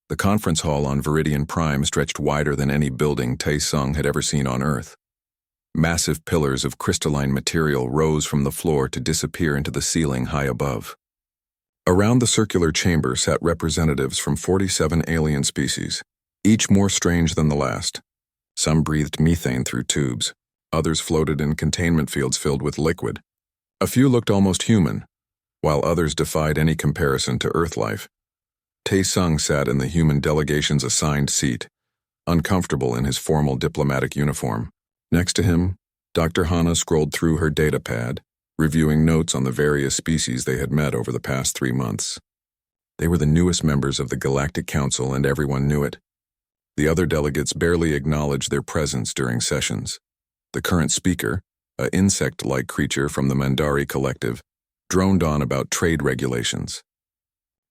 The conference hall on Viridian Prime stretched wider than any building Tae-sung had ever seen on Earth. Massive pillars of crystalline material rose from the floor to disappear into the ceiling high above. Around the circular chamber sat representatives from 47 alien species, each more strange than the last. Some breathed methane through tubes, others floated in containment fields filled with liquid. A few looked almost human, while others defied any comparison to Earth life. Tae-sung sat in the human delegation's assigned seat, uncomfortable in his formal diplomatic uniform. Next to him, Dr. Hana scrolled through her data pad, reviewing notes on the various species they had met over the past 3 months. They were the newest members of the Galactic Council, and everyone knew it. The other delegates barely acknowledged their presence during sessions. The current speaker, an insect-like creature from the Mandari Collective, droned on about trade regulations.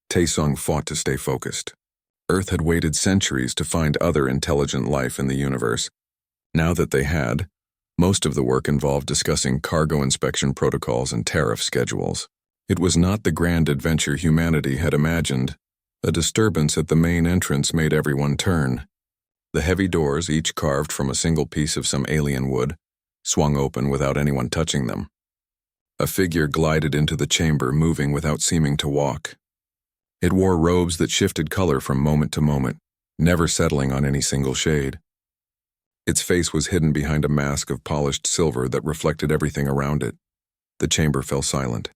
Tae-sung fought to stay focused. Earth had waited centuries to find other intelligent life in the universe. Now that they had, most of the work involved discussing cargo inspection protocols and tariff schedules. It was not the grand adventure humanity had imagined. A disturbance at the main entrance made everyone turn. The heavy doors, each carved from a single piece of some alien wood, swung open without anyone touching them. A figure glided into the chamber, moving without seeming to walk. It wore robes that shifted color from moment to moment, never settling on any single shade. Its face was hidden behind a mask of polished silver that reflected everything around it. The chamber fell silent.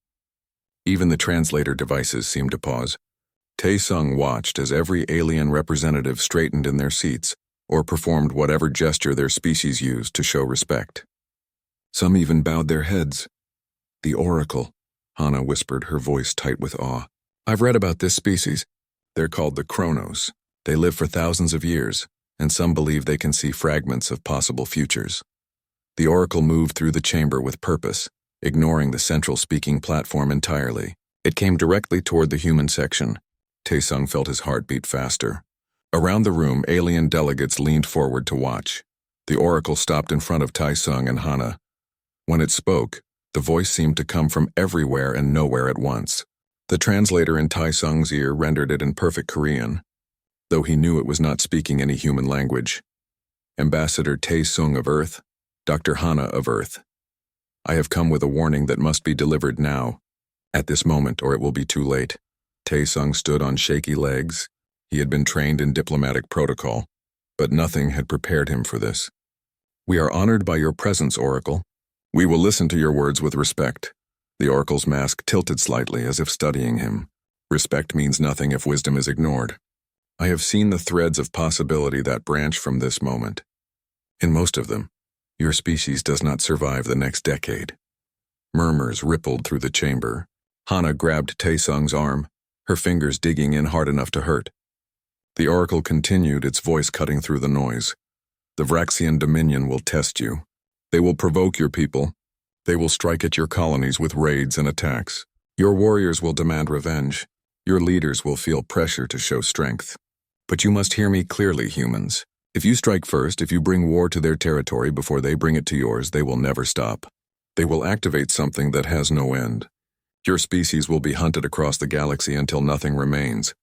Even the translator devices seemed to pause. Tae-sung watched as every alien representative straightened in their seats or performed whatever gesture their species used to show respect. Some even bowed their heads. "The Oracle," Hana whispered, her voice tight with awe. "I've read about this species. They're called the Chronos. They live for thousands of years, and some believe they can see fragments of possible futures." The Oracle moved through the chamber with purpose, ignoring the central speaking platform entirely. It came directly toward the human section. Tae-sung felt his heart beat faster. Around the room, alien delegates leaned forward to watch. The Oracle stopped in front of Tae-sung and Hana. When it spoke, the voice seemed to come from everywhere and nowhere at once. The translator in Tae-sung's ear rendered it in perfect Korean, though he knew it was not speaking any human language. "Ambassador Tae-sung of Earth, Dr. Hana of Earth. I have come with a warning that must be delivered now, at this moment, or it will be too late." Tae-sung stood on shaky legs. He had been trained in diplomatic protocol, but nothing had prepared him for this. "We are honored by your presence, Oracle. We will listen to your words with respect." The Oracle's mask tilted slightly as if studying him. Respect means nothing if wisdom is ignored. "I have seen the threads of possibility that branch from this moment. In most of them, your species does not survive the next decade." Murmurs rippled through the chamber. Hana grabbed Tae-sung's arm, her fingers digging in hard enough to hurt. The Oracle continued, its voice cutting through the noise. "The Vraxian Dominion will test you. They will provoke your people. They will strike at your colonies with raids and attacks. Your warriors will demand revenge. Your leaders will feel pressure to show strength. But you must hear me clearly, humans. If you strike first, if you bring war to their territory before they bring it to yours, they will never stop. They will activate something that has no end. Your species will be hunted across the galaxy until nothing remains."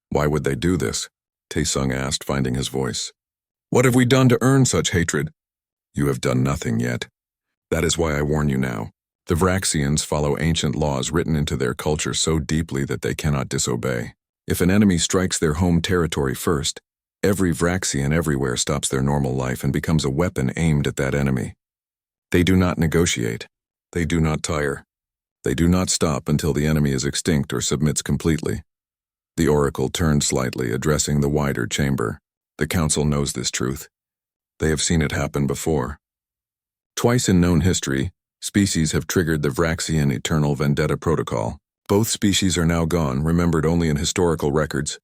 "Why would they do this?" Tae-sung asked, finding his voice. "What have we done to earn such hatred?" "You have done nothing yet. That is why I warn you now. The Vraxians follow ancient laws written into their culture so deeply that they cannot disobey. If an enemy strikes their home territory first, every Vraxian everywhere stops their normal life and becomes a weapon aimed at that enemy. They do not negotiate. They do not tire. They do not stop until the enemy is extinct or submits completely." The Oracle turned slightly, addressing the wider chamber. "The Council knows this truth. They have seen it happen before. Twice in known history, species have triggered the Vraxian Eternal Vendetta Protocol. Both species are now gone, remembered only in historical records."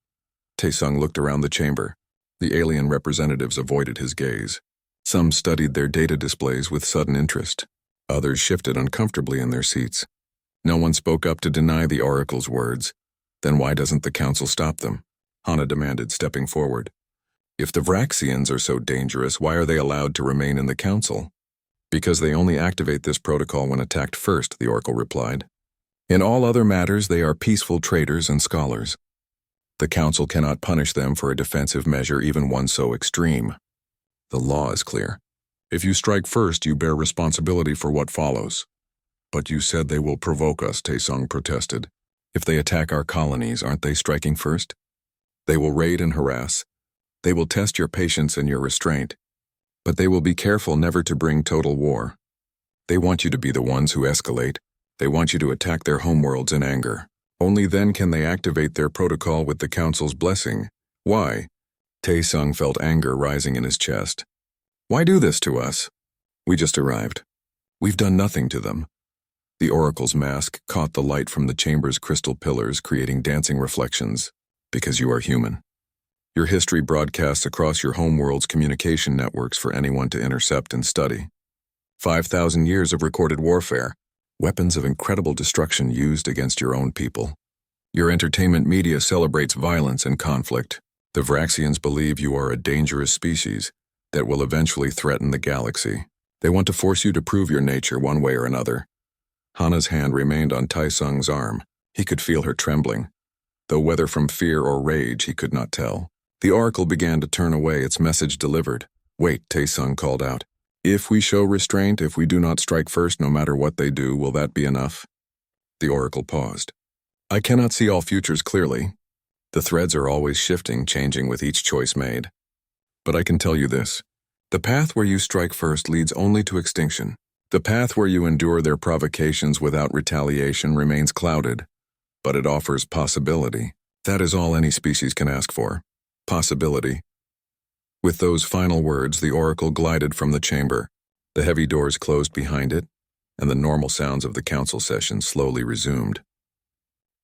Tae-sung looked around the chamber. The alien representatives avoided his gaze. Some studied their data displays with sudden interest. Others shifted uncomfortably in their seats. No one spoke up to deny the Oracle's words. "Then why doesn't the Council stop them?" Hana demanded, stepping forward. "If the Vraxians are so dangerous, why are they allowed to remain in the Council?" "Because they only activate this protocol when attacked first," the Oracle replied. "In all other matters, they are peaceful traders and scholars." The Council cannot punish them for a defensive measure, even one so extreme. The law is clear. If you strike first, you bear responsibility for what follows. But you said they will provoke us, Taesung protested. If they attack our colonies, aren't they striking first? They will raid and harass. They will test your patience and your restraint. But they will be careful never to bring total war. They want you to be the ones who escalate. They want you to attack their homeworlds in anger. Only then can they activate their protocol with the Council's blessing. Why? Taesung felt anger rising in his chest. Why do this to us? We just arrived. We've done nothing to them. The Oracle's mask caught the light from the chamber's crystal pillars, creating dancing reflections. Because you are human. Your history broadcasts across your homeworld's communication networks for anyone to intercept and study. 5,000 years of recorded warfare, weapons of incredible destruction used against your own people. Your entertainment media celebrates violence and conflict. The Vraxians believe you are a dangerous species that will eventually threaten the galaxy. They want to force you to prove your nature one way or another. Hana's hand remained on Taesung's arm. He could feel her trembling, though whether from fear or rage he could not tell. The Oracle began to turn away, its message delivered. Wait, Taesung called out. If we show restraint, if we do not strike first, no matter what they do, will that be enough? The Oracle paused. I cannot see all futures clearly. The threads are always shifting, changing with each choice made. But I can tell you this. The path where you strike first leads only to extinction. The path where you endure their provocations without retaliation remains clouded, but it offers possibility. That is all any species can ask for. Possibility. With those final words, the Oracle glided from the chamber. The heavy doors closed behind it, and the normal sounds of the council session slowly resumed.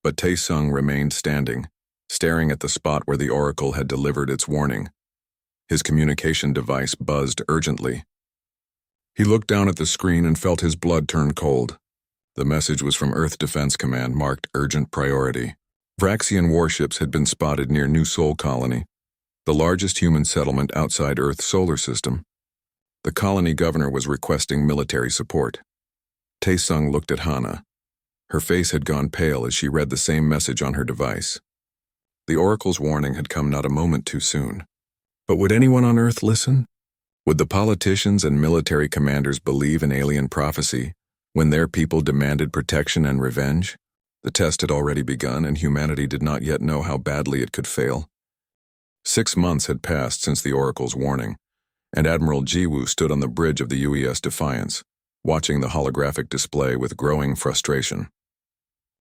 But Taesung remained standing, staring at the spot where the Oracle had delivered its warning. His communication device buzzed urgently. He looked down at the screen and felt his blood turn cold. The message was from Earth Defense Command, marked Urgent Priority. Vraxian warships had been spotted near New Sol Colony, the largest human settlement outside Earth's solar system. The colony governor was requesting military support. Taesung looked at Hana. Her face had gone pale as she read the same message on her device. The Oracle's warning had come not a moment too soon. But would anyone on Earth listen? Would the politicians and military commanders believe in alien prophecy when their people demanded protection and revenge? The test had already begun, and humanity did not yet know how badly it could fail. 6 months had passed since the Oracle's warning, and Admiral Jiwoo stood on the bridge of the UES Defiance, watching the holographic display with growing frustration.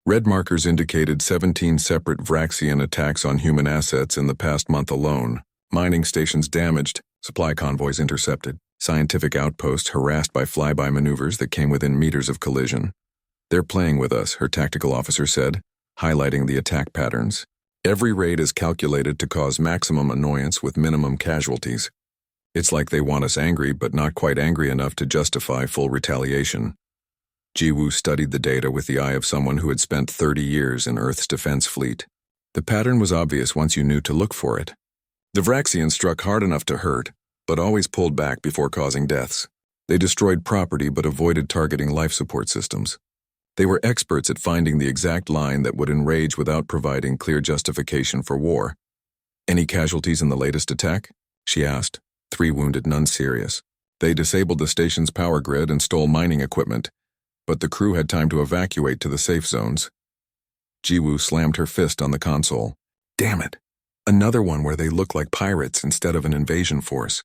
Red markers indicated 17 separate Vraxian attacks on human assets in the past month alone. Mining stations damaged, supply convoys intercepted, scientific outposts harassed by flyby maneuvers that came within meters of collision. They're playing with us, her tactical officer said, highlighting the attack patterns. Every raid is calculated to cause maximum annoyance with minimum casualties. It's like they want us angry, but not quite angry enough to justify full retaliation. Jiwoo studied the data with the eye of someone who had spent 30 years in Earth's defense fleet. The pattern was obvious once you knew to look for it. The Vraxians struck hard enough to hurt, but always pulled back before causing deaths. They destroyed property but avoided targeting life support systems. They were experts at finding the exact line that would enrage without providing clear justification for war. Any casualties in the latest attack? She asked. 3 wounded, none serious. They disabled the station's power grid and stole mining equipment, but the crew had time to evacuate to the safe zones. Jiwoo slammed her fist on the console. Damn it! Another one where they look like pirates instead of an invasion force.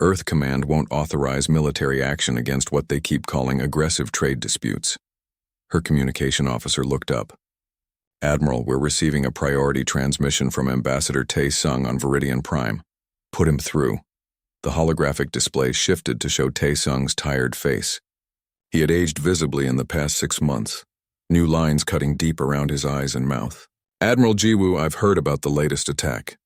Earth Command won't authorize military action against what they keep calling aggressive trade disputes. Her communication officer looked up. Admiral, we're receiving a priority transmission from Ambassador Taesung on Viridian Prime. Put him through. The holographic display shifted to show Taesung's tired face. He had aged visibly in the past 6 months, new lines cutting deep around his eyes and mouth. Admiral Jiwoo, I've heard about the latest attack.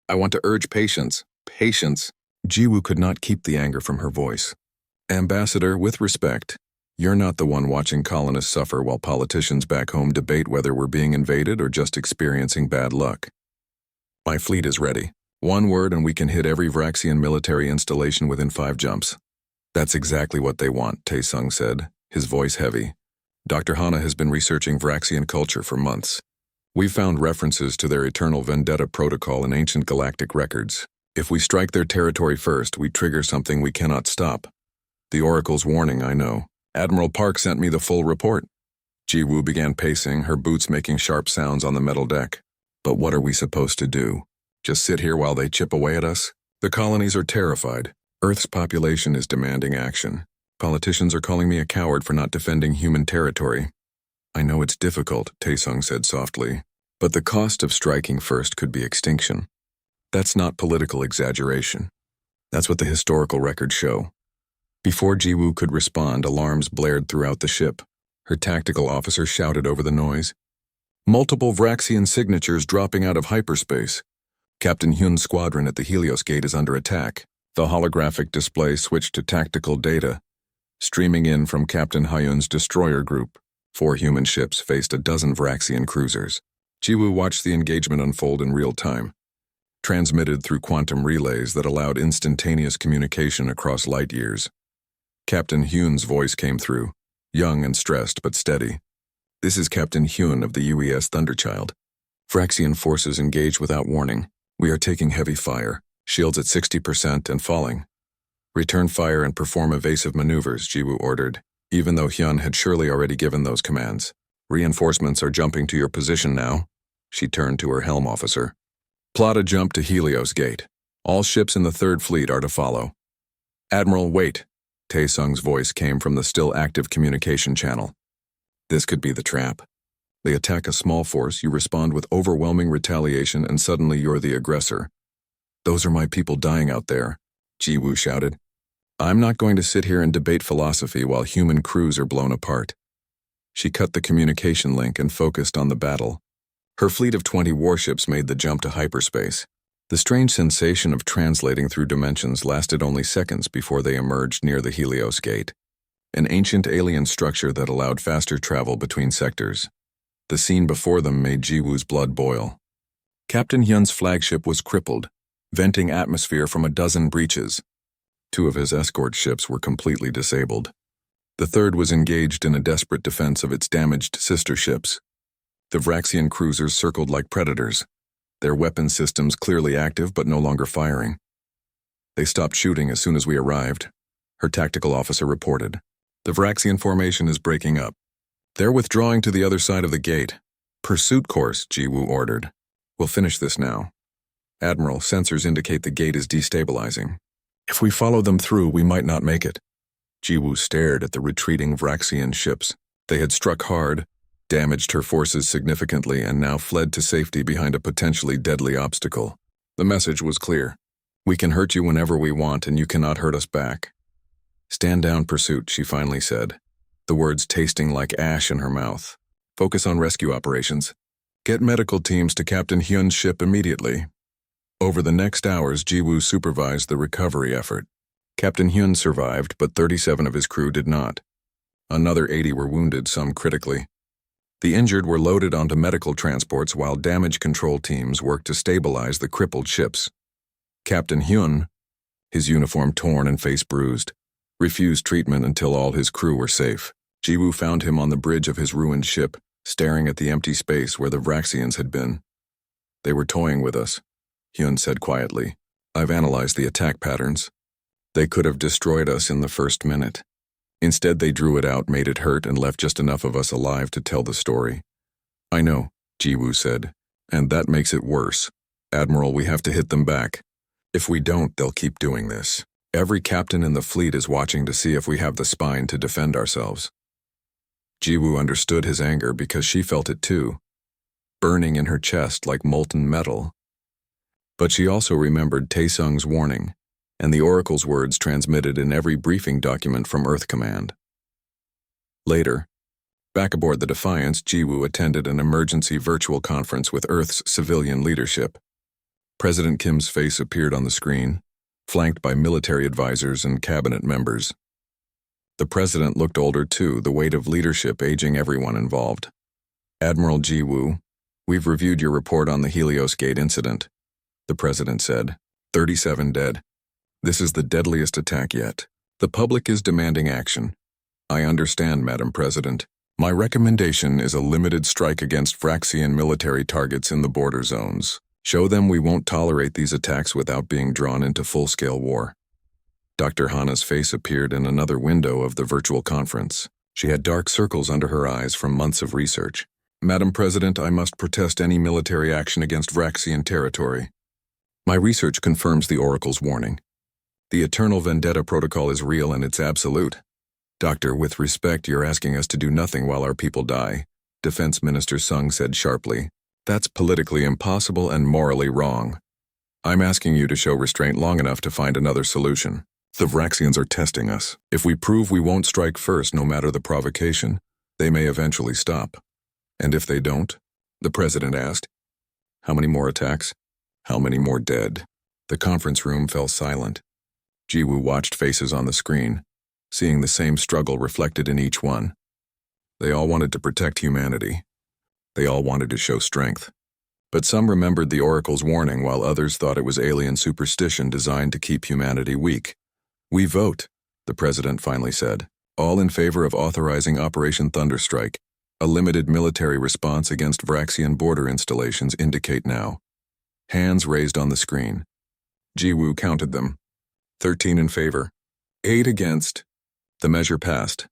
I want to urge patience. Patience. Jiwoo could not keep the anger from her voice. Ambassador, with respect, you're not the one watching colonists suffer while politicians back home debate whether we're being invaded or just experiencing bad luck. My fleet is ready. 1 word and we can hit every Vraxian military installation within 5 jumps. That's exactly what they want, Taesung said, his voice heavy. Dr. Hana has been researching Vraxian culture for months. We found references to their eternal vendetta protocol in ancient galactic records. If we strike their territory first, we trigger something we cannot stop. The Oracle's warning, I know. Admiral Park sent me the full report. Ji-woo began pacing, her boots making sharp sounds on the metal deck. But what are we supposed to do? Just sit here while they chip away at us? The colonies are terrified. Earth's population is demanding action. Politicians are calling me a coward for not defending human territory. I know it's difficult, Taesung said softly, but the cost of striking first could be extinction. That's not political exaggeration. That's what the historical records show. Before Ji-woo could respond, alarms blared throughout the ship. Her tactical officer shouted over the noise. Multiple Vraxian signatures dropping out of hyperspace. Captain Hyun's squadron at the Helios Gate is under attack. The holographic display switched to tactical data, streaming in from Captain Hyun's destroyer group. 4 human ships faced a dozen Vraxian cruisers. Ji-woo watched the engagement unfold in real time, transmitted through quantum relays that allowed instantaneous communication across light years. Captain Hyun's voice came through, young and stressed but steady. This is Captain Hyun of the UES Thunderchild. Vraxian forces engage without warning. We are taking heavy fire, shields at 60% and falling. Return fire and perform evasive maneuvers, Ji-woo ordered, even though Hyun had surely already given those commands. Reinforcements are jumping to your position now. She turned to her helm officer. Plot a jump to Helios Gate. All ships in the 3rd Fleet are to follow. Admiral, wait. Taesung's voice came from the still active communication channel. This could be the trap. They attack a small force, you respond with overwhelming retaliation, and suddenly you're the aggressor. Those are my people dying out there, Ji-woo shouted. I'm not going to sit here and debate philosophy while human crews are blown apart. She cut the communication link and focused on the battle. Her fleet of 20 warships made the jump to hyperspace. The strange sensation of translating through dimensions lasted only seconds before they emerged near the Helios Gate, an ancient alien structure that allowed faster travel between sectors. The scene before them made Ji-woo's blood boil. Captain Hyun's flagship was crippled, venting atmosphere from a dozen breaches. 2 of his escort ships were completely disabled. The 3rd was engaged in a desperate defense of its damaged sister ships. The Vraxian cruisers circled like predators, their weapon systems clearly active but no longer firing. They stopped shooting as soon as we arrived, her tactical officer reported. The Vraxian formation is breaking up. They're withdrawing to the other side of the gate. Pursuit course, Ji-woo ordered. We'll finish this now. Admiral, sensors indicate the gate is destabilizing. If we follow them through, we might not make it. Ji-woo stared at the retreating Vraxian ships. They had struck hard, damaged her forces significantly, and now fled to safety behind a potentially deadly obstacle. The message was clear. We can hurt you whenever we want, and you cannot hurt us back. Stand down, Pursuit, she finally said, the words tasting like ash in her mouth. Focus on rescue operations. Get medical teams to Captain Hyun's ship immediately. Over the next hours, Ji-woo supervised the recovery effort. Captain Hyun survived, but 37 of his crew did not. Another 80 were wounded, some critically. The injured were loaded onto medical transports while damage control teams worked to stabilize the crippled ships. Captain Hyun, his uniform torn and face bruised, refused treatment until all his crew were safe. Ji-woo found him on the bridge of his ruined ship, staring at the empty space where the Vraxians had been. They were toying with us, Hyun said quietly. I've analyzed the attack patterns. They could have destroyed us in the first minute. Instead, they drew it out, made it hurt, and left just enough of us alive to tell the story. I know, Ji-woo said, and that makes it worse. Admiral, we have to hit them back. If we don't, they'll keep doing this. Every captain in the fleet is watching to see if we have the spine to defend ourselves. Ji-woo understood his anger because she felt it too, burning in her chest like molten metal. But she also remembered Taesung's warning and the Oracle's words transmitted in every briefing document from Earth Command. Later, back aboard the Defiance, Ji-woo attended an emergency virtual conference with Earth's civilian leadership. President Kim's face appeared on the screen, flanked by military advisors and cabinet members. The president looked older too, the weight of leadership aging everyone involved. Admiral Ji-woo, we've reviewed your report on the Helios Gate incident, the president said. 37 dead. This is the deadliest attack yet. The public is demanding action. I understand, Madam President. My recommendation is a limited strike against Vraxian military targets in the border zones. Show them we won't tolerate these attacks without being drawn into full-scale war. Dr. Hana's face appeared in another window of the virtual conference. She had dark circles under her eyes from months of research. Madam President, I must protest any military action against Vraxian territory. My research confirms the Oracle's warning. The Eternal Vendetta Protocol is real and it's absolute. Doctor, with respect, you're asking us to do nothing while our people die, Defense Minister Sung said sharply. That's politically impossible and morally wrong. I'm asking you to show restraint long enough to find another solution. The Vraxians are testing us. If we prove we won't strike first no matter the provocation, they may eventually stop. And if they don't? The President asked. How many more attacks? How many more dead? The conference room fell silent. Jiwoo watched faces on the screen, seeing the same struggle reflected in each one. They all wanted to protect humanity. They all wanted to show strength. But some remembered the Oracle's warning while others thought it was alien superstition designed to keep humanity weak. We vote, the President finally said. All in favor of authorizing Operation Thunderstrike. A limited military response against Vraxian border installations indicate now. Hands raised on the screen. Jiwoo counted them. 13 in favor. 8 against. The measure passed.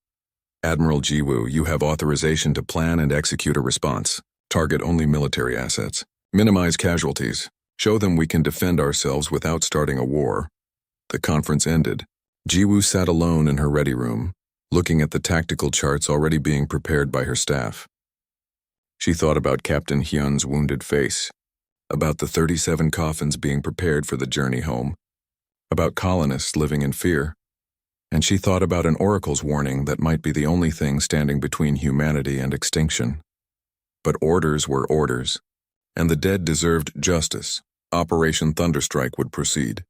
Admiral Jiwoo, you have authorization to plan and execute a response. Target only military assets. Minimize casualties. Show them we can defend ourselves without starting a war. The conference ended. Jiwoo sat alone in her ready room, looking at the tactical charts already being prepared by her staff. She thought about Captain Hyun's wounded face, about the 37 coffins being prepared for the journey home, about colonists living in fear, and she thought about an Oracle's warning that might be the only thing standing between humanity and extinction. But orders were orders, and the dead deserved justice. Operation Thunderstrike would proceed.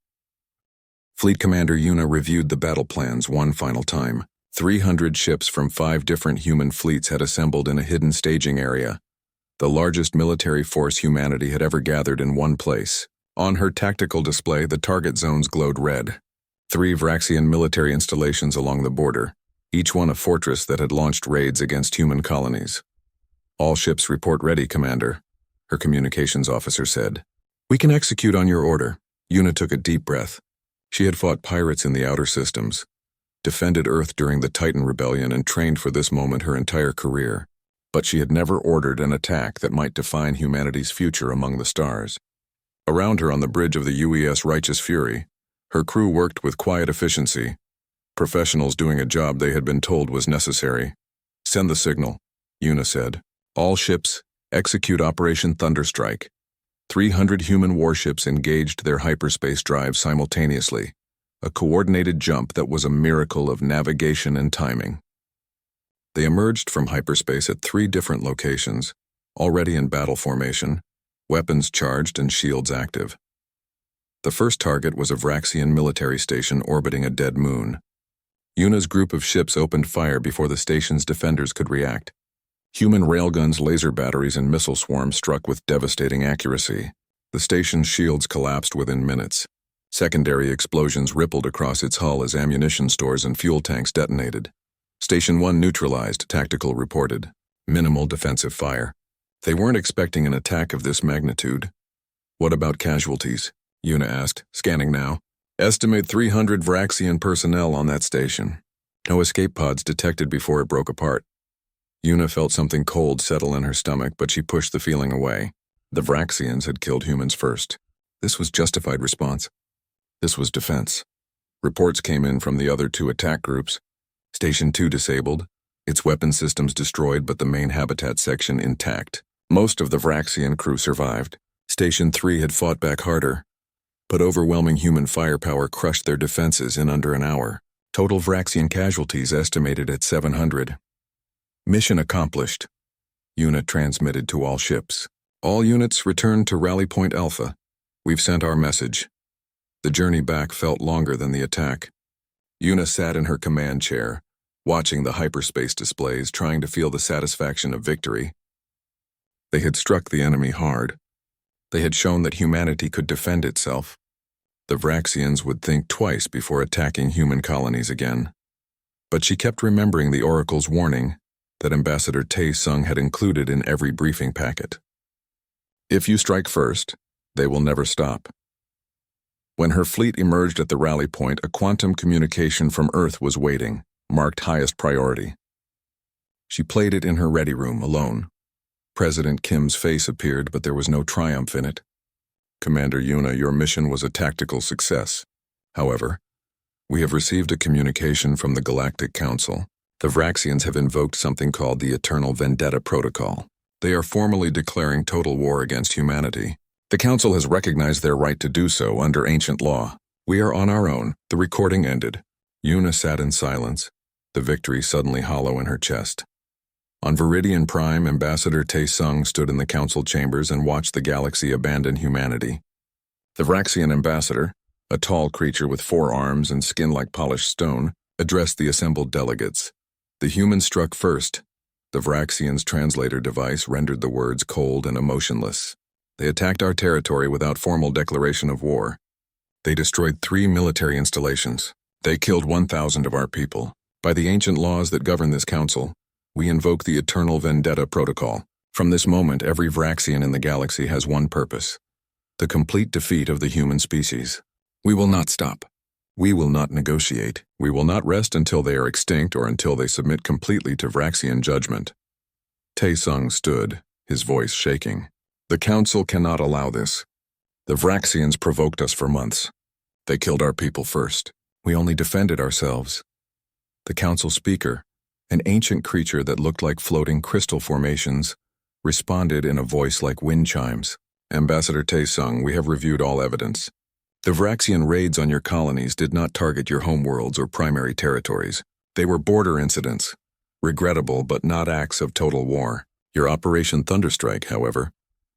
Fleet Commander Yuna reviewed the battle plans one final time. 300 ships from 5 different human fleets had assembled in a hidden staging area, the largest military force humanity had ever gathered in one place. On her tactical display, the target zones glowed red. 3 Vraxian military installations along the border, each one a fortress that had launched raids against human colonies. All ships report ready, Commander, her communications officer said. We can execute on your order. Yuna took a deep breath. She had fought pirates in the outer systems, defended Earth during the Titan Rebellion, and trained for this moment her entire career. But she had never ordered an attack that might define humanity's future among the stars. Around her on the bridge of the UES Righteous Fury, her crew worked with quiet efficiency, professionals doing a job they had been told was necessary. Send the signal, Yuna said. All ships, execute Operation Thunderstrike. 300 human warships engaged their hyperspace drives simultaneously, a coordinated jump that was a miracle of navigation and timing. They emerged from hyperspace at 3 different locations, already in battle formation, weapons charged and shields active. The first target was a Vraxian military station orbiting a dead moon. Yuna's group of ships opened fire before the station's defenders could react. Human railguns, laser batteries, and missile swarms struck with devastating accuracy. The station's shields collapsed within minutes. Secondary explosions rippled across its hull as ammunition stores and fuel tanks detonated. Station 1 neutralized, Tactical reported. Minimal defensive fire. They weren't expecting an attack of this magnitude. What about casualties? Yuna asked, scanning now. Estimate 300 Vraxian personnel on that station. No escape pods detected before it broke apart. Yuna felt something cold settle in her stomach, but she pushed the feeling away. The Vraxians had killed humans first. This was justified response. This was defense. Reports came in from the other 2 attack groups. Station 2 disabled, its weapon systems destroyed but the main habitat section intact. Most of the Vraxian crew survived. Station 3 had fought back harder, but overwhelming human firepower crushed their defenses in under an hour. Total Vraxian casualties estimated at 700. Mission accomplished. Yuna transmitted to all ships. All units return to Rally Point Alpha. We've sent our message. The journey back felt longer than the attack. Yuna sat in her command chair, watching the hyperspace displays, trying to feel the satisfaction of victory. They had struck the enemy hard. They had shown that humanity could defend itself. The Vraxians would think twice before attacking human colonies again. But she kept remembering the Oracle's warning, that Ambassador Tae-sung had included in every briefing packet. If you strike first, they will never stop. When her fleet emerged at the rally point, a quantum communication from Earth was waiting, marked highest priority. She played it in her ready room, alone. President Kim's face appeared, but there was no triumph in it. Commander Yuna, your mission was a tactical success. However, we have received a communication from the Galactic Council. The Vraxians have invoked something called the Eternal Vendetta Protocol. They are formally declaring total war against humanity. The Council has recognized their right to do so under ancient law. We are on our own. The recording ended. Yuna sat in silence, the victory suddenly hollow in her chest. On Viridian Prime, Ambassador Tae-sung stood in the Council chambers and watched the galaxy abandon humanity. The Vraxian ambassador, a tall creature with 4 arms and skin like polished stone, addressed the assembled delegates. The humans struck first. The Vraxians' translator device rendered the words cold and emotionless. They attacked our territory without formal declaration of war. They destroyed 3 military installations. They killed 1,000 of our people. By the ancient laws that govern this council, we invoke the Eternal Vendetta Protocol. From this moment, every Vraxian in the galaxy has one purpose: the complete defeat of the human species. We will not stop. We will not negotiate. We will not rest until they are extinct or until they submit completely to Vraxian judgment. Tae-sung stood, his voice shaking. The Council cannot allow this. The Vraxians provoked us for months. They killed our people first. We only defended ourselves. The Council speaker, an ancient creature that looked like floating crystal formations, responded in a voice like wind chimes. Ambassador Tae-sung, we have reviewed all evidence. The Vraxian raids on your colonies did not target your homeworlds or primary territories. They were border incidents, regrettable but not acts of total war. Your Operation Thunderstrike, however,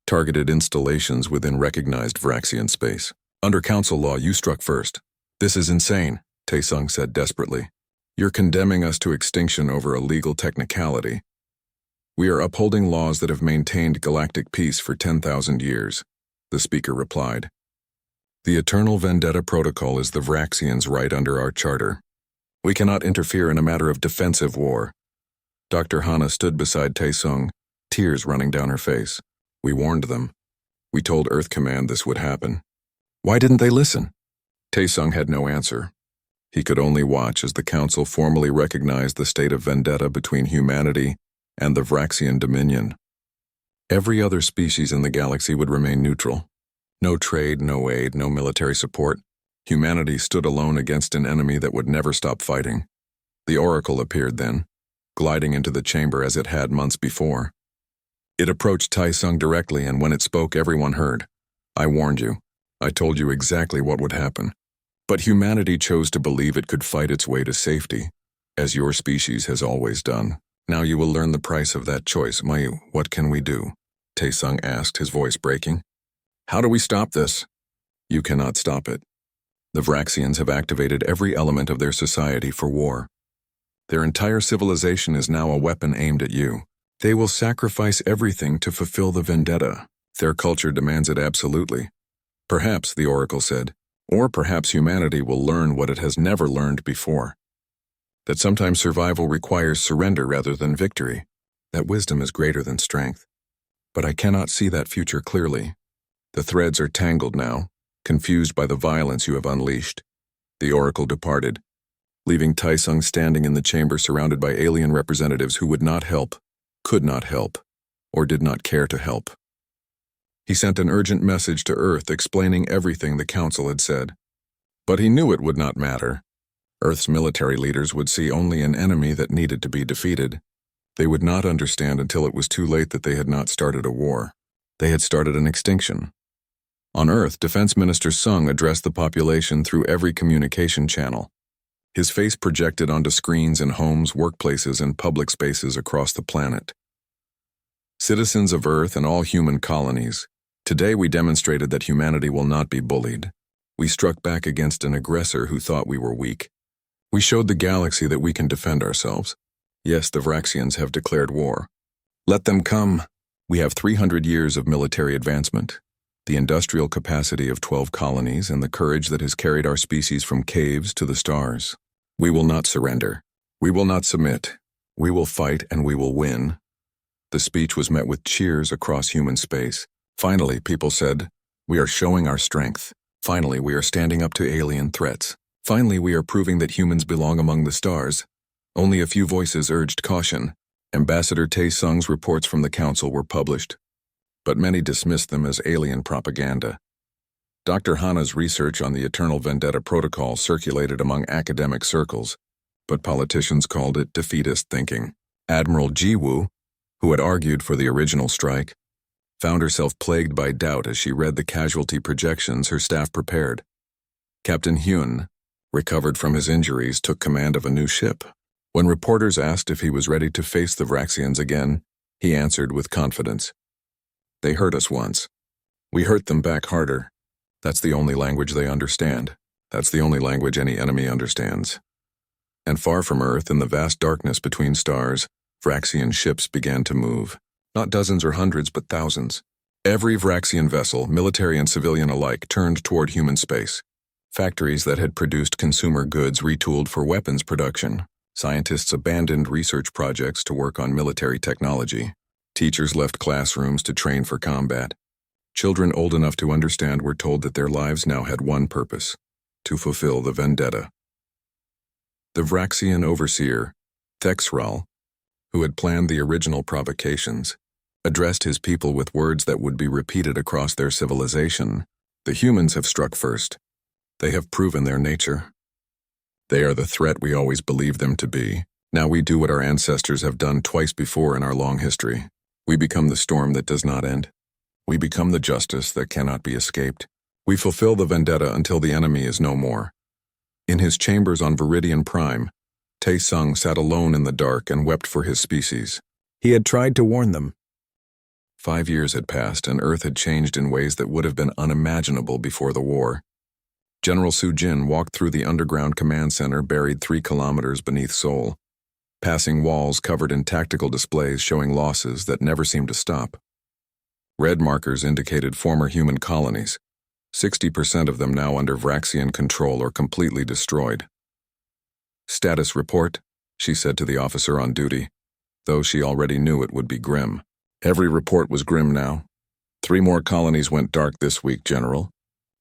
targeted installations within recognized Vraxian space. Under Council law, you struck first. This is insane, Tae-sung said desperately. You're condemning us to extinction over a legal technicality. We are upholding laws that have maintained galactic peace for 10,000 years, the speaker replied. The Eternal Vendetta Protocol is the Vraxians' right under our charter. We cannot interfere in a matter of defensive war. Dr. Hana stood beside Tae-sung, tears running down her face. We warned them. We told Earth Command this would happen. Why didn't they listen? Tae-sung had no answer. He could only watch as the Council formally recognized the state of vendetta between humanity and the Vraxian Dominion. Every other species in the galaxy would remain neutral. No trade, no aid, no military support. Humanity stood alone against an enemy that would never stop fighting. The Oracle appeared then, gliding into the chamber as it had months before. It approached Tae-sung directly, and when it spoke, everyone heard. I warned you. I told you exactly what would happen. But humanity chose to believe it could fight its way to safety, as your species has always done. Now you will learn the price of that choice. Mayu, what can we do? Tae-sung asked, his voice breaking. How do we stop this? You cannot stop it. The Vraxians have activated every element of their society for war. Their entire civilization is now a weapon aimed at you. They will sacrifice everything to fulfill the vendetta. Their culture demands it absolutely. Perhaps, the Oracle said, or perhaps humanity will learn what it has never learned before. That sometimes survival requires surrender rather than victory. That wisdom is greater than strength. But I cannot see that future clearly. The threads are tangled now, confused by the violence you have unleashed. The Oracle departed, leaving Tae-sung standing in the chamber surrounded by alien representatives who would not help, could not help, or did not care to help. He sent an urgent message to Earth explaining everything the Council had said. But he knew it would not matter. Earth's military leaders would see only an enemy that needed to be defeated. They would not understand until it was too late that they had not started a war. They had started an extinction. On Earth, Defense Minister Sung addressed the population through every communication channel. His face projected onto screens in homes, workplaces, and public spaces across the planet. Citizens of Earth and all human colonies, today we demonstrated that humanity will not be bullied. We struck back against an aggressor who thought we were weak. We showed the galaxy that we can defend ourselves. Yes, the Vraxians have declared war. Let them come. We have 300 years of military advancement, the industrial capacity of 12 colonies, and the courage that has carried our species from caves to the stars. We will not surrender. We will not submit. We will fight and we will win. The speech was met with cheers across human space. Finally, people said, we are showing our strength. Finally, we are standing up to alien threats. Finally, we are proving that humans belong among the stars. Only a few voices urged caution. Ambassador Tae-sung's reports from the council were published, but many dismissed them as alien propaganda. Dr. Hana's research on the Eternal Vendetta Protocol circulated among academic circles, but politicians called it defeatist thinking. Admiral Ji-woo, who had argued for the original strike, found herself plagued by doubt as she read the casualty projections her staff prepared. Captain Hyun, recovered from his injuries, took command of a new ship. When reporters asked if he was ready to face the Vraxians again, he answered with confidence, "They hurt us once. We hurt them back harder. That's the only language they understand. That's the only language any enemy understands." And far from Earth, in the vast darkness between stars, Vraxian ships began to move. Not dozens or hundreds, but thousands. Every Vraxian vessel, military and civilian alike, turned toward human space. Factories that had produced consumer goods retooled for weapons production. Scientists abandoned research projects to work on military technology. Teachers left classrooms to train for combat. Children old enough to understand were told that their lives now had one purpose: to fulfill the vendetta. The Vraxian overseer, Thexral, who had planned the original provocations, addressed his people with words that would be repeated across their civilization. The humans have struck first. They have proven their nature. They are the threat we always believed them to be. Now we do what our ancestors have done twice before in our long history. We become the storm that does not end. We become the justice that cannot be escaped. We fulfill the vendetta until the enemy is no more. In his chambers on Viridian Prime, Tae-sung sat alone in the dark and wept for his species. He had tried to warn them. 5 years had passed and Earth had changed in ways that would have been unimaginable before the war. General Soo-jin walked through the underground command center buried 3 kilometers beneath Seoul, passing walls covered in tactical displays showing losses that never seemed to stop. Red markers indicated former human colonies, 60% of them now under Vraxian control or completely destroyed. "Status report," she said to the officer on duty, though she already knew it would be grim. Every report was grim now. 3 more colonies went dark this week, General.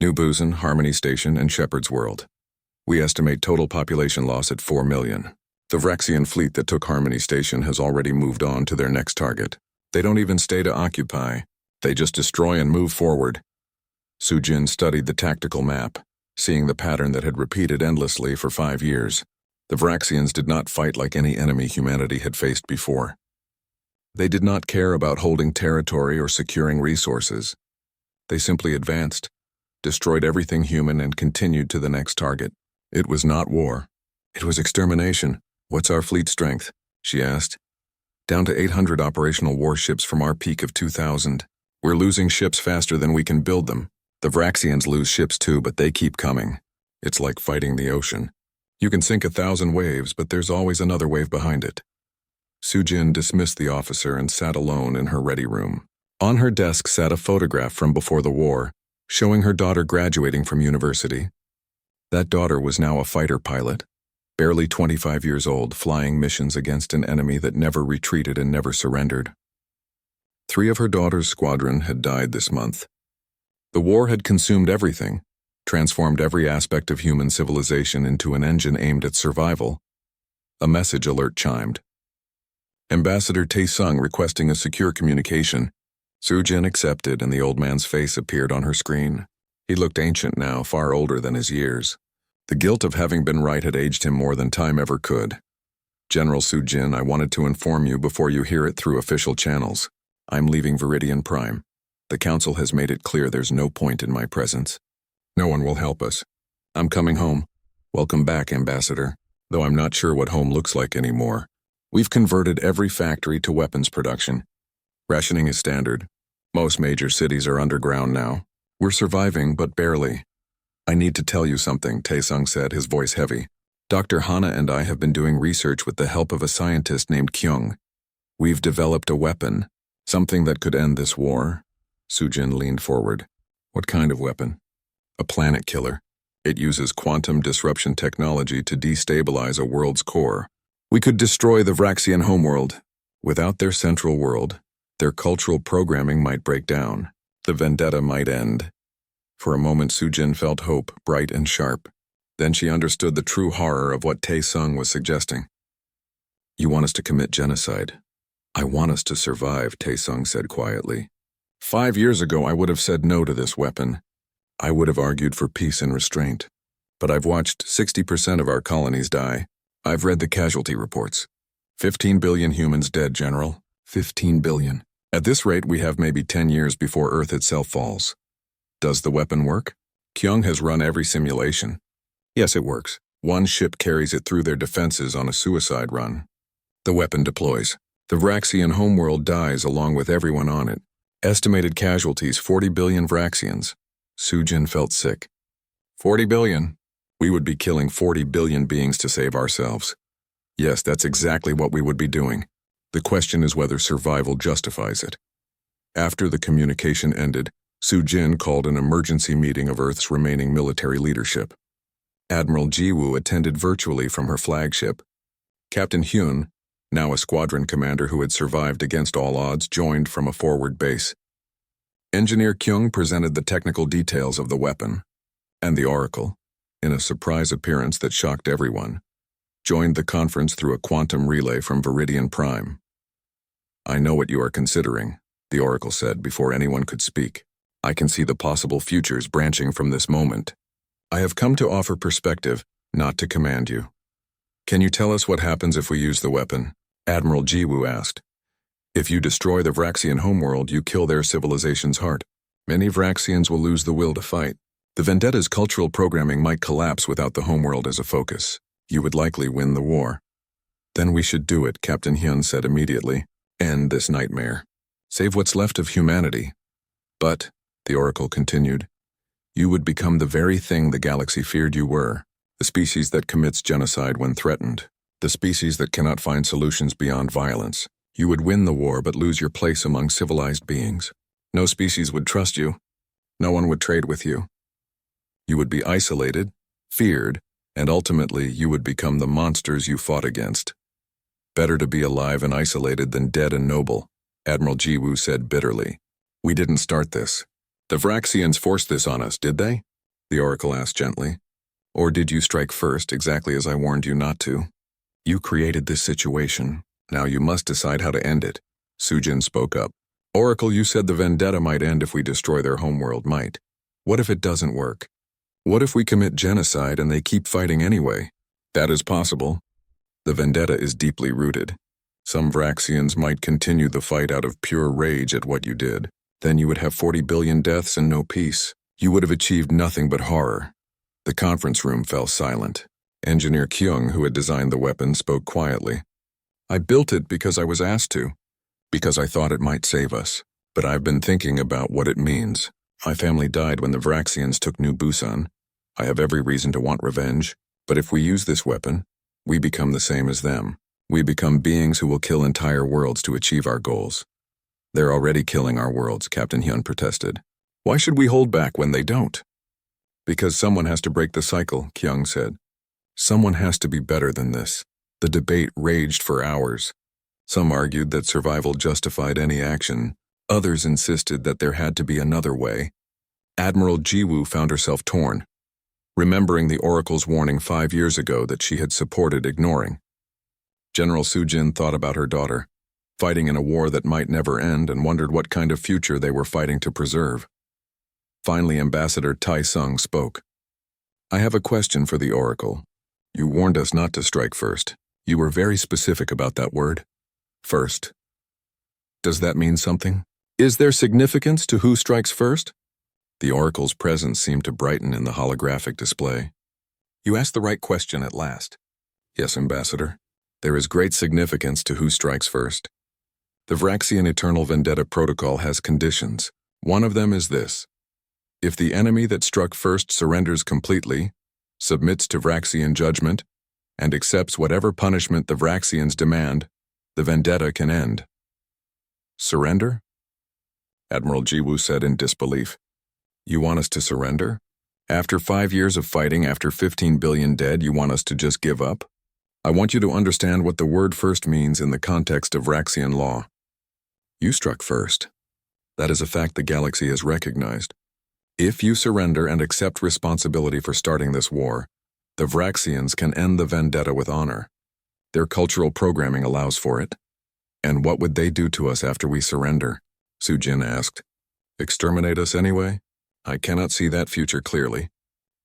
New Busan, Harmony Station, and Shepherd's World. We estimate total population loss at 4 million. The Vraxian fleet that took Harmony Station has already moved on to their next target. They don't even stay to occupy. They just destroy and move forward. Soo-jin studied the tactical map, seeing the pattern that had repeated endlessly for 5 years. The Vraxians did not fight like any enemy humanity had faced before. They did not care about holding territory or securing resources. They simply advanced, destroyed everything human, and continued to the next target. It was not war. It was extermination. "What's our fleet strength?" she asked. "Down to 800 operational warships from our peak of 2,000. We're losing ships faster than we can build them. The Vraxians lose ships too, but they keep coming. It's like fighting the ocean. You can sink 1,000 waves, but there's always another wave behind it." Soo-jin dismissed the officer and sat alone in her ready room. On her desk sat a photograph from before the war, showing her daughter graduating from university. That daughter was now a fighter pilot, barely 25 years old, flying missions against an enemy that never retreated and never surrendered. 3 of her daughter's squadron had died this month. The war had consumed everything, transformed every aspect of human civilization into an engine aimed at survival. A message alert chimed. Ambassador Tae-sung requesting a secure communication. Soo-jin accepted, and the old man's face appeared on her screen. He looked ancient now, far older than his years. The guilt of having been right had aged him more than time ever could. "General Soo-jin, I wanted to inform you before you hear it through official channels. I'm leaving Viridian Prime. The council has made it clear there's no point in my presence. No one will help us. I'm coming home. Welcome back, Ambassador, though I'm not sure what home looks like anymore. We've converted every factory to weapons production. Rationing is standard. Most major cities are underground now. We're surviving, but barely. I need to tell you something," Tae-sung said, his voice heavy. "Dr. Hana and I have been doing research with the help of a scientist named Kyung. We've developed a weapon, something that could end this war." Soo-jin leaned forward. "What kind of weapon?" "A planet killer. It uses quantum disruption technology to destabilize a world's core. We could destroy the Vraxian homeworld. Without their central world, their cultural programming might break down. The vendetta might end. For a moment, Sujin felt hope, bright and sharp. Then she understood the true horror of what Tae-sung was suggesting. You want us to commit genocide. I want us to survive, Tae-sung said quietly. 5 years ago, I would have said no to this weapon. I would have argued for peace and restraint. But I've watched 60% of our colonies die. I've read the casualty reports. 15 billion humans dead, General. 15 billion. At this rate, we have maybe 10 years before Earth itself falls. Does the weapon work? Kyung has run every simulation. Yes, it works. One ship carries it through their defenses on a suicide run. The weapon deploys. The Vraxian homeworld dies along with everyone on it. Estimated casualties 40 billion Vraxians. Sujin felt sick. 40 billion? We would be killing 40 billion beings to save ourselves. Yes, that's exactly what we would be doing. The question is whether survival justifies it. After the communication ended, Sujin called an emergency meeting of Earth's remaining military leadership. Admiral Jiwoo attended virtually from her flagship. Captain Hyun, now a squadron commander who had survived against all odds, joined from a forward base. Engineer Kyung presented the technical details of the weapon, and the Oracle, in a surprise appearance that shocked everyone, joined the conference through a quantum relay from Viridian Prime. I know what you are considering, the Oracle said before anyone could speak. I can see the possible futures branching from this moment. I have come to offer perspective, not to command you. Can you tell us what happens if we use the weapon? Admiral Jiwoo asked. If you destroy the Vraxian homeworld, you kill their civilization's heart. Many Vraxians will lose the will to fight. The Vendetta's cultural programming might collapse without the homeworld as a focus. You would likely win the war. Then we should do it, Captain Hyun said immediately. End this nightmare. Save what's left of humanity. But, the Oracle continued, you would become the very thing the galaxy feared you were, the species that commits genocide when threatened, the species that cannot find solutions beyond violence. You would win the war but lose your place among civilized beings. No species would trust you. No one would trade with you. You would be isolated, feared, and ultimately you would become the monsters you fought against. Better to be alive and isolated than dead and noble, Admiral Jiwoo said bitterly. We didn't start this. The Vraxians forced this on us, did they? The Oracle asked gently. Or did you strike first, exactly as I warned you not to? You created this situation. Now you must decide how to end it. Sujin spoke up. Oracle, you said the vendetta might end if we destroy their homeworld, might. What if it doesn't work? What if we commit genocide and they keep fighting anyway? That is possible. The vendetta is deeply rooted. Some Vraxians might continue the fight out of pure rage at what you did. Then you would have 40 billion deaths and no peace. You would have achieved nothing but horror. The conference room fell silent. Engineer Kyung, who had designed the weapon, spoke quietly. I built it because I was asked to, because I thought it might save us. But I've been thinking about what it means. My family died when the Vraxians took New Busan. I have every reason to want revenge, but if we use this weapon, we become the same as them. We become beings who will kill entire worlds to achieve our goals. They're already killing our worlds, Captain Hyun protested. Why should we hold back when they don't? Because someone has to break the cycle, Kyung said. Someone has to be better than this. The debate raged for hours. Some argued that survival justified any action. Others insisted that there had to be another way. Admiral Jiwoo found herself torn, remembering the Oracle's warning 5 years ago that she had supported ignoring. General Sujin thought about her daughter, fighting in a war that might never end, and wondered what kind of future they were fighting to preserve. Finally, Ambassador Tae-sung spoke. I have a question for the Oracle. You warned us not to strike first. You were very specific about that word. First. Does that mean something? Is there significance to who strikes first? The Oracle's presence seemed to brighten in the holographic display. You asked the right question at last. Yes, Ambassador. There is great significance to who strikes first. The Vraxian Eternal Vendetta Protocol has conditions. One of them is this. If the enemy that struck first surrenders completely, submits to Vraxian judgment, and accepts whatever punishment the Vraxians demand, the vendetta can end. Surrender? Admiral Jiwoo said in disbelief. You want us to surrender? After 5 years of fighting, after 15 billion dead, you want us to just give up? I want you to understand what the word first means in the context of Vraxian law. You struck first. That is a fact the galaxy has recognized. If you surrender and accept responsibility for starting this war, the Vraxians can end the vendetta with honor. Their cultural programming allows for it. And what would they do to us after we surrender? Sujin asked. Exterminate us anyway? I cannot see that future clearly.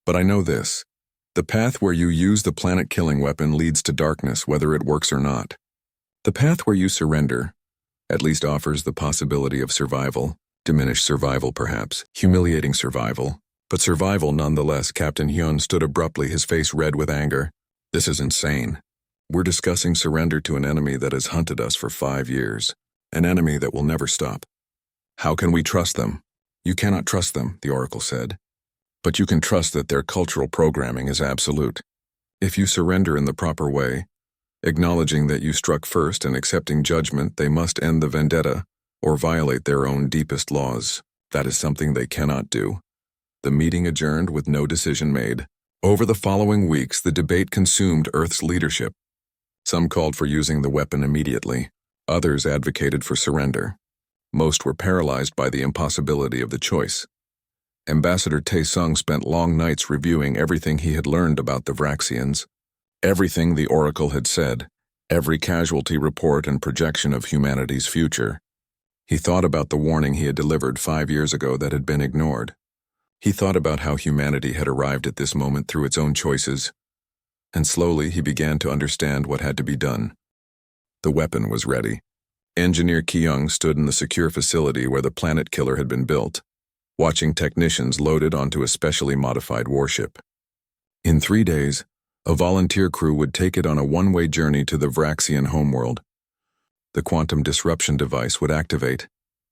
But I know this. The path where you use the planet-killing weapon leads to darkness, whether it works or not. The path where you surrender at least offers the possibility of survival. Diminished survival, perhaps. Humiliating survival. But survival nonetheless. Captain Hyun stood abruptly, his face red with anger. This is insane. We're discussing surrender to an enemy that has hunted us for 5 years. An enemy that will never stop. How can we trust them? You cannot trust them, the Oracle said. But you can trust that their cultural programming is absolute. If you surrender in the proper way, acknowledging that you struck first and accepting judgment, they must end the vendetta or violate their own deepest laws. That is something they cannot do. The meeting adjourned with no decision made. Over the following weeks, the debate consumed Earth's leadership. Some called for using the weapon immediately. Others advocated for surrender. Most were paralyzed by the impossibility of the choice. Ambassador Tae-sung spent long nights reviewing everything he had learned about the Vraxians, everything the Oracle had said, every casualty report and projection of humanity's future. He thought about the warning he had delivered 5 years ago that had been ignored. He thought about how humanity had arrived at this moment through its own choices, and slowly he began to understand what had to be done. The weapon was ready. Engineer Kyung stood in the secure facility where the planet killer had been built, watching technicians loaded onto a specially modified warship. In 3 days, a volunteer crew would take it on a one-way journey to the Vraxian homeworld. The quantum disruption device would activate,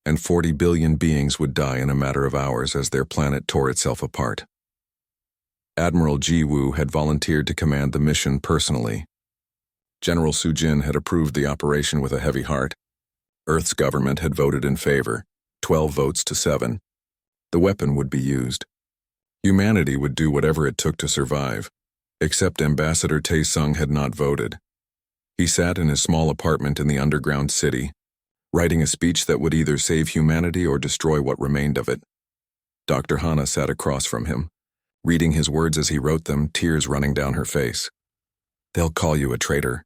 and 40 billion beings would die in a matter of hours as their planet tore itself apart. Admiral Ji-woo had volunteered to command the mission personally. General Sujin had approved the operation with a heavy heart. Earth's government had voted in favor, 12 votes to 7. The weapon would be used. Humanity would do whatever it took to survive, except Ambassador Tae-sung had not voted. He sat in his small apartment in the underground city, writing a speech that would either save humanity or destroy what remained of it. Dr. Hana sat across from him, reading his words as he wrote them, tears running down her face. They'll call you a traitor,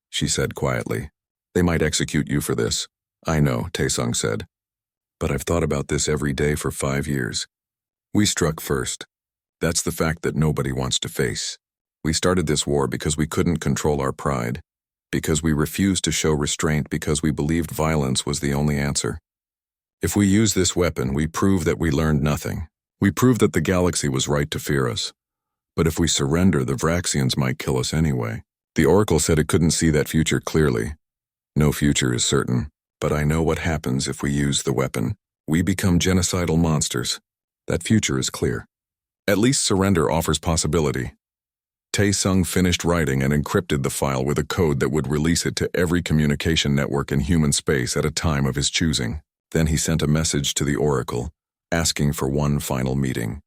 she said quietly. They might execute you for this. I know, Tae-sung said. But I've thought about this every day for 5 years. We struck first. That's the fact that nobody wants to face. We started this war because we couldn't control our pride, because we refused to show restraint, because we believed violence was the only answer. If we use this weapon, we prove that we learned nothing. We prove that the galaxy was right to fear us. But if we surrender, the Vraxians might kill us anyway. The Oracle said it couldn't see that future clearly. No future is certain, but I know what happens if we use the weapon. We become genocidal monsters. That future is clear. At least surrender offers possibility. Tae-sung finished writing and encrypted the file with a code that would release it to every communication network in human space at a time of his choosing. Then he sent a message to the Oracle, asking for one final meeting.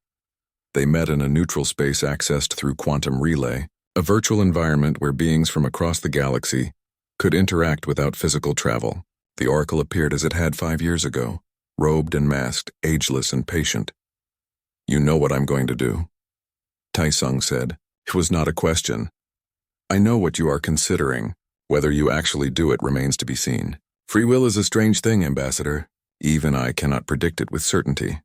They met in a neutral space accessed through quantum relay, a virtual environment where beings from across the galaxy could interact without physical travel. The Oracle appeared as it had 5 years ago, robed and masked, ageless and patient. You know what I'm going to do, Tae-sung said. It was not a question. I know what you are considering. Whether you actually do it remains to be seen. Free will is a strange thing, Ambassador. Even I cannot predict it with certainty.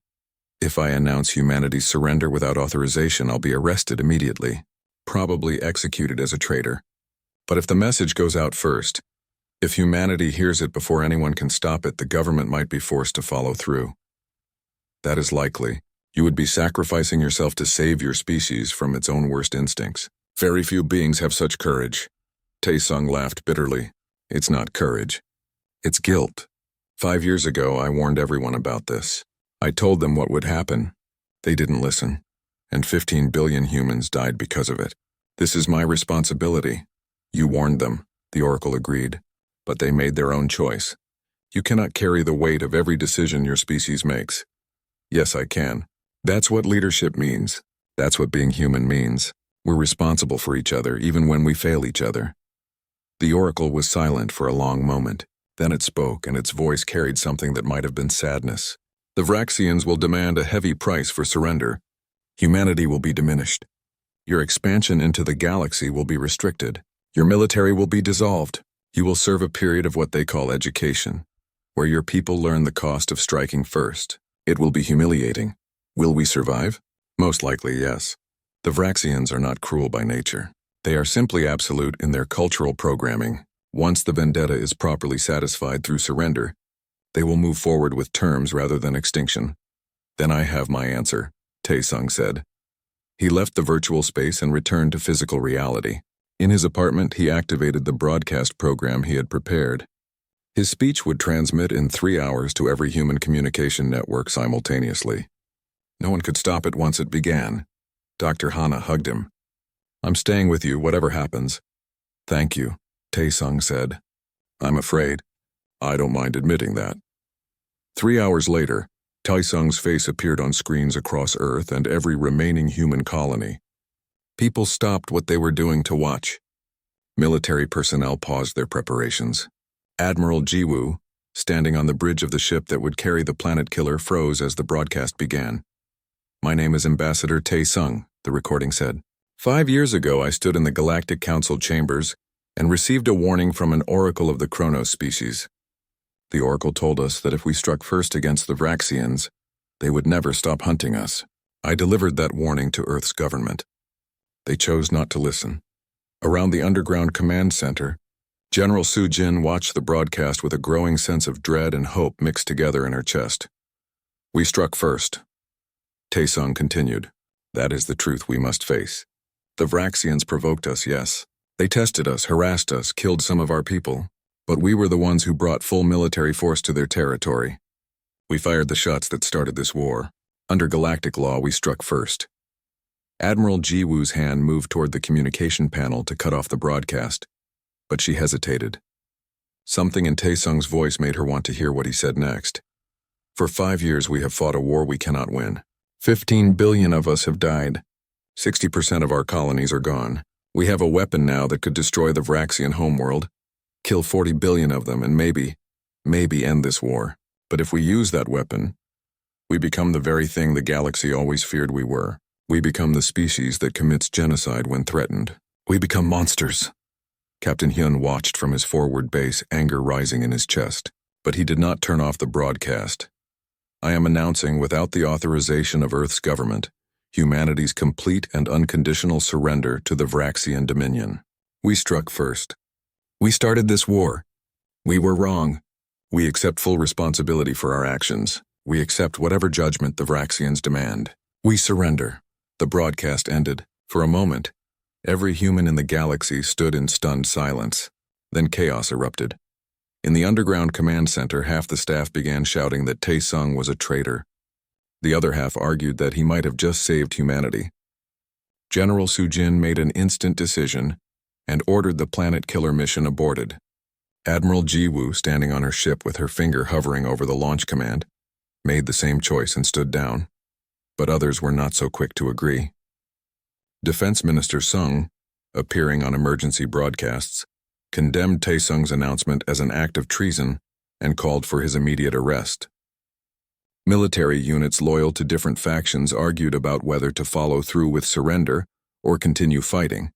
If I announce humanity's surrender without authorization, I'll be arrested immediately, probably executed as a traitor. But if the message goes out first, if humanity hears it before anyone can stop it, the government might be forced to follow through. That is likely. You would be sacrificing yourself to save your species from its own worst instincts. Very few beings have such courage. Tae-sung laughed bitterly. It's not courage. It's guilt. 5 years ago, I warned everyone about this. I told them what would happen. They didn't listen, and 15 billion humans died because of it. This is my responsibility. You warned them, the Oracle agreed, but they made their own choice. You cannot carry the weight of every decision your species makes. Yes, I can. That's what leadership means. That's what being human means. We're responsible for each other, even when we fail each other. The Oracle was silent for a long moment. Then it spoke, and its voice carried something that might have been sadness. The Vraxians will demand a heavy price for surrender. Humanity will be diminished. Your expansion into the galaxy will be restricted. Your military will be dissolved. You will serve a period of what they call education, where your people learn the cost of striking first. It will be humiliating. Will we survive? Most likely, yes. The Vraxians are not cruel by nature. They are simply absolute in their cultural programming. Once the vendetta is properly satisfied through surrender, they will move forward with terms rather than extinction. Then I have my answer, Taesung said. He left the virtual space and returned to physical reality. In his apartment, he activated the broadcast program he had prepared. His speech would transmit in 3 hours to every human communication network simultaneously. No one could stop it once it began. Dr. Hana hugged him. I'm staying with you, whatever happens. Thank you, Taesung said. I'm afraid. I don't mind admitting that. 3 hours later, Taesung's face appeared on screens across Earth and every remaining human colony. People stopped what they were doing to watch. Military personnel paused their preparations. Admiral Jiwoo, standing on the bridge of the ship that would carry the planet killer, froze as the broadcast began. My name is Ambassador Taesung, the recording said. 5 years ago, I stood in the Galactic Council chambers and received a warning from an oracle of the Chronos species. The oracle told us that if we struck first against the Vraxians, they would never stop hunting us. I delivered that warning to Earth's government. They chose not to listen. Around the underground command center, General Su-jin watched the broadcast with a growing sense of dread and hope mixed together in her chest. We struck first. Taesung continued. That is the truth we must face. The Vraxians provoked us, yes. They tested us, harassed us, killed some of our people. But we were the ones who brought full military force to their territory. We fired the shots that started this war. Under galactic law, we struck first. Admiral Jiwoo's hand moved toward the communication panel to cut off the broadcast, but she hesitated. Something in Taesung's voice made her want to hear what he said next. For 5 years we have fought a war we cannot win. 15 billion of us have died. 60% of our colonies are gone. We have a weapon now that could destroy the Vraxian homeworld, kill 40 billion of them, and maybe end this war. But if we use that weapon, we become the very thing the galaxy always feared we were. We become the species that commits genocide when threatened. We become monsters. Captain Hyun watched from his forward base, anger rising in his chest. But he did not turn off the broadcast. I am announcing, without the authorization of Earth's government, humanity's complete and unconditional surrender to the Vraxian Dominion. We struck first. We started this war. We were wrong. We accept full responsibility for our actions. We accept whatever judgment the Vraxians demand. We surrender. The broadcast ended. For a moment, every human in the galaxy stood in stunned silence. Then chaos erupted. In the underground command center, half the staff began shouting that Taesung was a traitor. The other half argued that he might have just saved humanity. General Su-jin made an instant decision and ordered the planet killer mission aborted. Admiral Jiwoo, standing on her ship with her finger hovering over the launch command, made the same choice and stood down. But others were not so quick to agree. Defense Minister Sung, appearing on emergency broadcasts, condemned Taesung's announcement as an act of treason and called for his immediate arrest. Military units loyal to different factions argued about whether to follow through with surrender or continue fighting.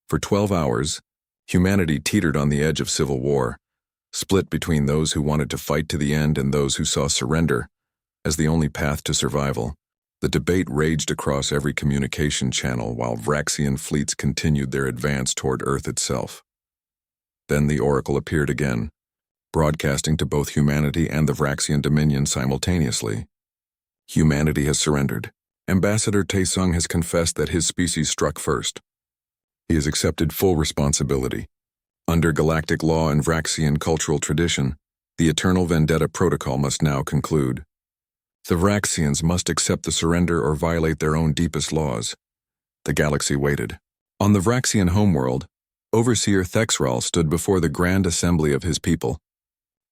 For 12 hours, humanity teetered on the edge of civil war, split between those who wanted to fight to the end and those who saw surrender as the only path to survival. The debate raged across every communication channel while Vraxian fleets continued their advance toward Earth itself. Then the Oracle appeared again, broadcasting to both humanity and the Vraxian Dominion simultaneously. Humanity has surrendered. Ambassador Taesung has confessed that his species struck first. He has accepted full responsibility. Under galactic law and Vraxian cultural tradition, the Eternal Vendetta Protocol must now conclude. The Vraxians must accept the surrender or violate their own deepest laws. The galaxy waited. On the Vraxian homeworld, Overseer Thexral stood before the grand assembly of his people.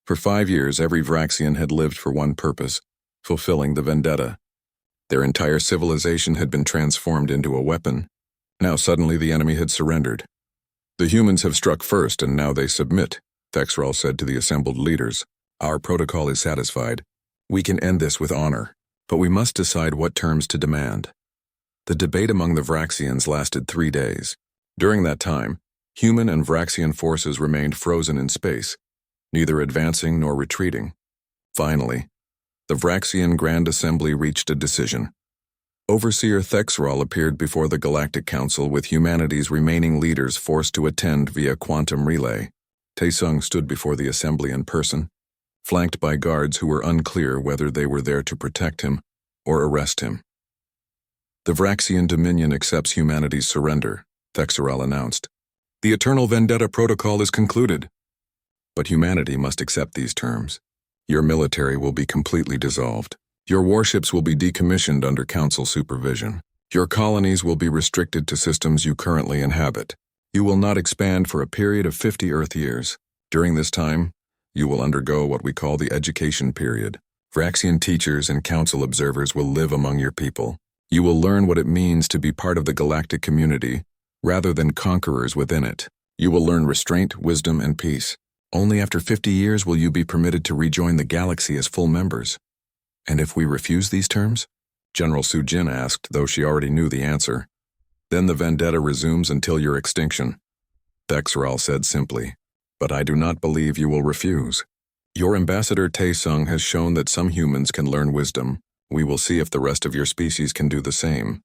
For 5 years, every Vraxian had lived for one purpose, fulfilling the vendetta. Their entire civilization had been transformed into a weapon, Now suddenly the enemy had surrendered. The humans have struck first and now they submit, Thexral said to the assembled leaders. Our protocol is satisfied. We can end this with honor, but we must decide what terms to demand. The debate among the Vraxians lasted 3 days. During that time, human and Vraxian forces remained frozen in space, neither advancing nor retreating. Finally, the Vraxian Grand Assembly reached a decision. Overseer Thexral appeared before the Galactic Council with humanity's remaining leaders forced to attend via quantum relay. Taesung stood before the assembly in person, flanked by guards who were unclear whether they were there to protect him or arrest him. The Vraxian Dominion accepts humanity's surrender, Thexral announced. The Eternal Vendetta Protocol is concluded. But humanity must accept these terms. Your military will be completely dissolved. Your warships will be decommissioned under Council supervision. Your colonies will be restricted to systems you currently inhabit. You will not expand for a period of 50 Earth years. During this time, you will undergo what we call the education period. Vraxian teachers and Council observers will live among your people. You will learn what it means to be part of the galactic community, rather than conquerors within it. You will learn restraint, wisdom, and peace. Only after 50 years will you be permitted to rejoin the galaxy as full members. And if we refuse these terms? General Sujin asked, though she already knew the answer. Then the vendetta resumes until your extinction. Thexral said simply, but I do not believe you will refuse. Your ambassador Taesung has shown that some humans can learn wisdom. We will see if the rest of your species can do the same.